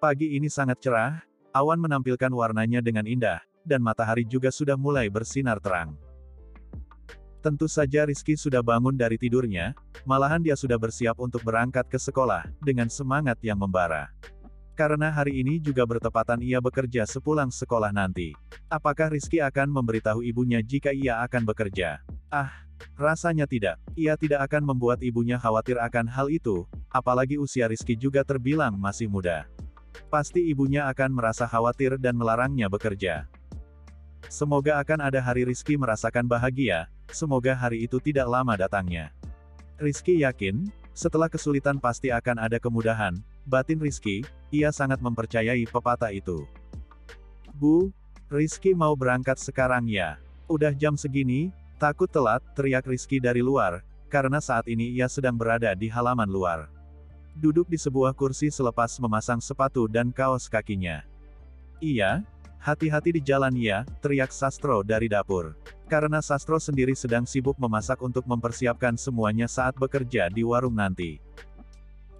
Pagi ini sangat cerah, awan menampilkan warnanya dengan indah, dan matahari juga sudah mulai bersinar terang. Tentu saja Rizky sudah bangun dari tidurnya, malahan dia sudah bersiap untuk berangkat ke sekolah, dengan semangat yang membara. Karena hari ini juga bertepatan ia bekerja sepulang sekolah nanti. Apakah Rizky akan memberitahu ibunya jika ia akan bekerja? Rasanya tidak. Ia tidak akan membuat ibunya khawatir akan hal itu, apalagi usia Rizky juga terbilang masih muda. Pasti ibunya akan merasa khawatir dan melarangnya bekerja. Semoga akan ada hari Rizky merasakan bahagia, semoga hari itu tidak lama datangnya. Rizky yakin, setelah kesulitan pasti akan ada kemudahan, batin Rizky, ia sangat mempercayai pepatah itu. Bu, Rizky mau berangkat sekarang ya? Udah jam segini, takut telat, teriak Rizky dari luar, karena saat ini ia sedang berada di halaman luar. Duduk di sebuah kursi selepas memasang sepatu dan kaos kakinya. Iya, hati-hati di jalan ya, teriak Sastro dari dapur. Karena Sastro sendiri sedang sibuk memasak untuk mempersiapkan semuanya saat bekerja di warung nanti.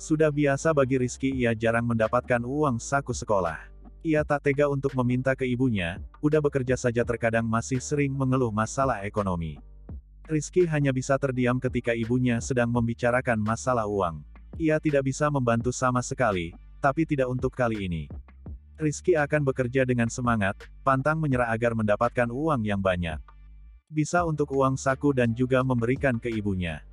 Sudah biasa bagi Rizky ia jarang mendapatkan uang saku sekolah. Ia tak tega untuk meminta ke ibunya, udah bekerja saja terkadang masih sering mengeluh masalah ekonomi. Rizky hanya bisa terdiam ketika ibunya sedang membicarakan masalah uang. Ia tidak bisa membantu sama sekali, tapi tidak untuk kali ini. Rizky akan bekerja dengan semangat, pantang menyerah agar mendapatkan uang yang banyak. Bisa untuk uang saku dan juga memberikan ke ibunya.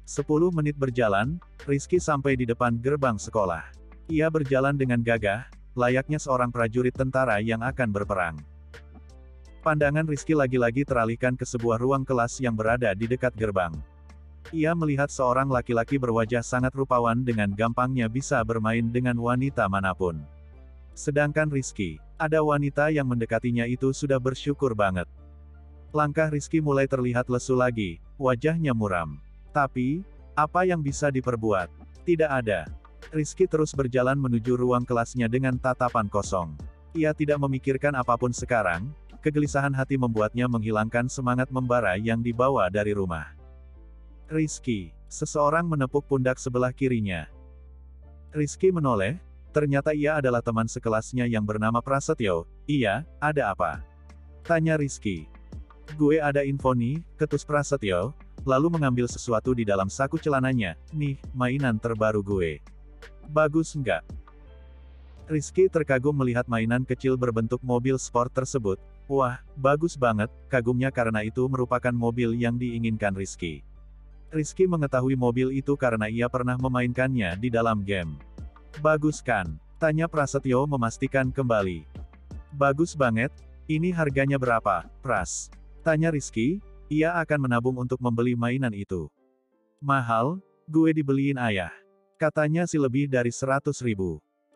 10 menit berjalan, Rizky sampai di depan gerbang sekolah. Ia berjalan dengan gagah, layaknya seorang prajurit tentara yang akan berperang. Pandangan Rizky lagi-lagi teralihkan ke sebuah ruang kelas yang berada di dekat gerbang. Ia melihat seorang laki-laki berwajah sangat rupawan dengan gampangnya bisa bermain dengan wanita manapun. Sedangkan Rizky, ada wanita yang mendekatinya itu sudah bersyukur banget. Langkah Rizky mulai terlihat lesu lagi, wajahnya muram. Tapi, apa yang bisa diperbuat? Tidak ada. Rizky terus berjalan menuju ruang kelasnya dengan tatapan kosong. Ia tidak memikirkan apapun sekarang, kegelisahan hati membuatnya menghilangkan semangat membara yang dibawa dari rumah. Rizky, seseorang menepuk pundak sebelah kirinya. Rizky menoleh, ternyata ia adalah teman sekelasnya yang bernama Prasetyo. Iya, ada apa? Tanya Rizky. Gue ada info nih, ketus Prasetyo, lalu mengambil sesuatu di dalam saku celananya. Nih, mainan terbaru gue. Bagus nggak? Rizky terkagum melihat mainan kecil berbentuk mobil sport tersebut. Wah, bagus banget, kagumnya karena itu merupakan mobil yang diinginkan Rizky. Rizky mengetahui mobil itu karena ia pernah memainkannya di dalam game. Bagus kan? Tanya Prasetyo memastikan kembali. Bagus banget, ini harganya berapa, Pras? Tanya Rizky, ia akan menabung untuk membeli mainan itu. Mahal, gue dibeliin ayah. Katanya sih lebih dari 100.000.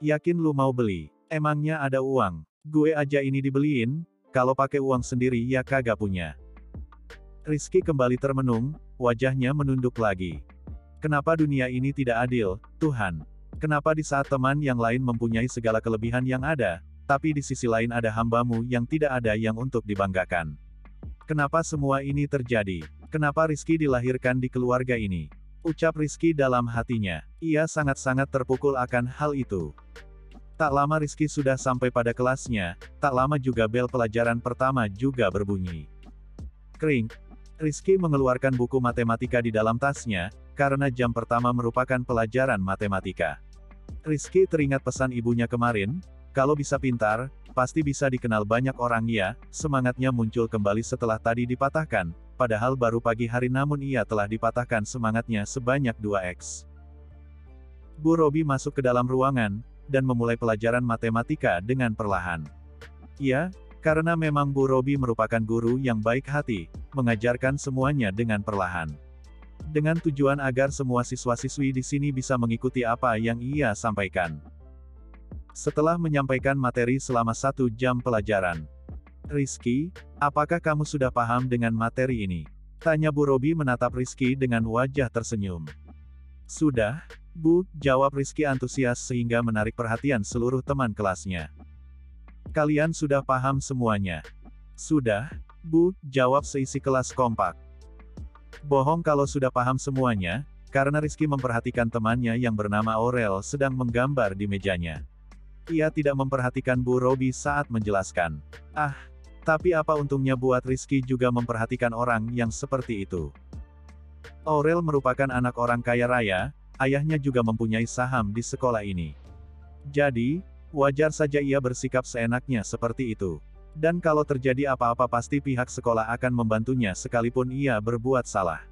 Yakin lu mau beli? Emangnya ada uang? Gue aja ini dibeliin, kalau pakai uang sendiri ya kagak punya. Rizky kembali termenung, wajahnya menunduk lagi. Kenapa dunia ini tidak adil, Tuhan? Kenapa di saat teman yang lain mempunyai segala kelebihan yang ada, tapi di sisi lain ada hamba-Mu yang tidak ada yang untuk dibanggakan? Kenapa semua ini terjadi? Kenapa Rizky dilahirkan di keluarga ini? Ucap Rizky dalam hatinya. Ia sangat-sangat terpukul akan hal itu. Tak lama Rizky sudah sampai pada kelasnya, tak lama juga bel pelajaran pertama juga berbunyi. Kring. Rizky mengeluarkan buku matematika di dalam tasnya, karena jam pertama merupakan pelajaran matematika. Rizky teringat pesan ibunya kemarin, kalau bisa pintar, pasti bisa dikenal banyak orang ya, semangatnya muncul kembali setelah tadi dipatahkan, padahal baru pagi hari namun ia telah dipatahkan semangatnya sebanyak 2x. Bu Robi masuk ke dalam ruangan, dan memulai pelajaran matematika dengan perlahan. Ya, karena memang Bu Robi merupakan guru yang baik hati, mengajarkan semuanya dengan perlahan. Dengan tujuan agar semua siswa-siswi di sini bisa mengikuti apa yang ia sampaikan. Setelah menyampaikan materi selama 1 jam pelajaran. Rizky, apakah kamu sudah paham dengan materi ini? Tanya Bu Robi menatap Rizky dengan wajah tersenyum. Sudah, Bu, jawab Rizky antusias sehingga menarik perhatian seluruh teman kelasnya. Kalian sudah paham semuanya? Sudah, Bu, jawab seisi kelas kompak. Bohong kalau sudah paham semuanya, karena Rizky memperhatikan temannya yang bernama Aurel sedang menggambar di mejanya. Ia tidak memperhatikan Bu Robi saat menjelaskan. Ah, tapi apa untungnya buat Rizky juga memperhatikan orang yang seperti itu. Aurel merupakan anak orang kaya raya, ayahnya juga mempunyai saham di sekolah ini. Jadi, wajar saja ia bersikap seenaknya seperti itu. Dan kalau terjadi apa-apa pasti pihak sekolah akan membantunya sekalipun ia berbuat salah.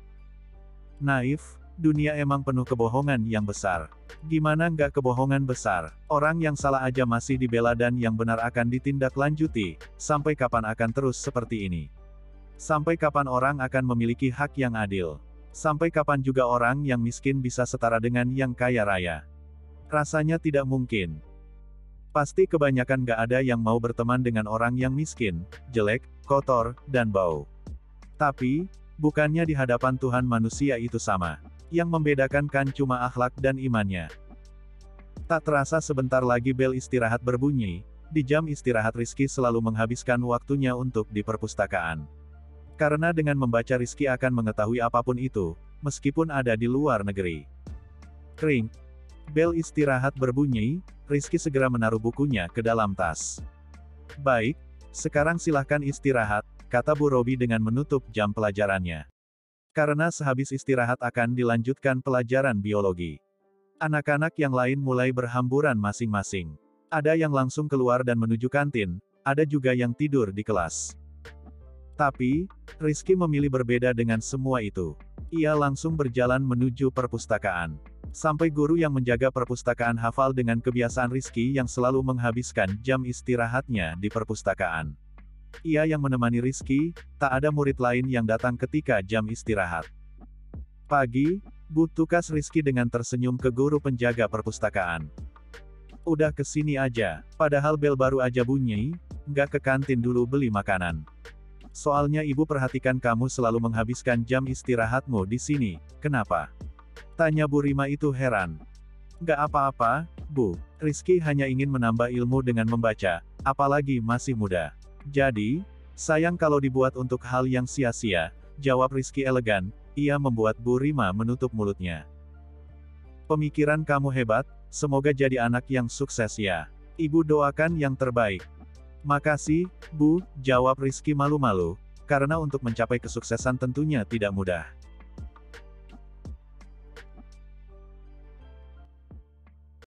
Naif, dunia emang penuh kebohongan yang besar. Gimana nggak kebohongan besar? Orang yang salah aja masih dibela dan yang benar akan ditindaklanjuti. Sampai kapan akan terus seperti ini? Sampai kapan orang akan memiliki hak yang adil? Sampai kapan juga orang yang miskin bisa setara dengan yang kaya raya? Rasanya tidak mungkin. Pasti kebanyakan gak ada yang mau berteman dengan orang yang miskin, jelek, kotor, dan bau. Tapi, bukannya di hadapan Tuhan manusia itu sama. Yang membedakan kan cuma akhlak dan imannya. Tak terasa sebentar lagi bel istirahat berbunyi. Di jam istirahat Rizky selalu menghabiskan waktunya untuk di perpustakaan. Karena dengan membaca Rizky akan mengetahui apapun itu, meskipun ada di luar negeri. Kring. Bel istirahat berbunyi, Rizky segera menaruh bukunya ke dalam tas. Baik, sekarang silahkan istirahat, kata Bu Robi dengan menutup jam pelajarannya. Karena sehabis istirahat akan dilanjutkan pelajaran biologi. Anak-anak yang lain mulai berhamburan masing-masing. Ada yang langsung keluar dan menuju kantin, ada juga yang tidur di kelas. Tapi, Rizky memilih berbeda dengan semua itu. Ia langsung berjalan menuju perpustakaan. Sampai guru yang menjaga perpustakaan hafal dengan kebiasaan Rizky yang selalu menghabiskan jam istirahatnya di perpustakaan. Ia yang menemani Rizky, tak ada murid lain yang datang ketika jam istirahat. Pagi, Bu tukas Rizky dengan tersenyum ke guru penjaga perpustakaan. Udah kesini aja, padahal bel baru aja bunyi, nggak ke kantin dulu beli makanan. Soalnya ibu perhatikan kamu selalu menghabiskan jam istirahatmu di sini, kenapa? Tanya Bu Rima itu heran. Nggak apa-apa, Bu, Rizky hanya ingin menambah ilmu dengan membaca, apalagi masih muda. Jadi, sayang kalau dibuat untuk hal yang sia-sia, jawab Rizky elegan, ia membuat Bu Rima menutup mulutnya. Pemikiran kamu hebat, semoga jadi anak yang sukses ya. Ibu doakan yang terbaik. Makasih, Bu, jawab Rizky malu-malu, karena untuk mencapai kesuksesan tentunya tidak mudah.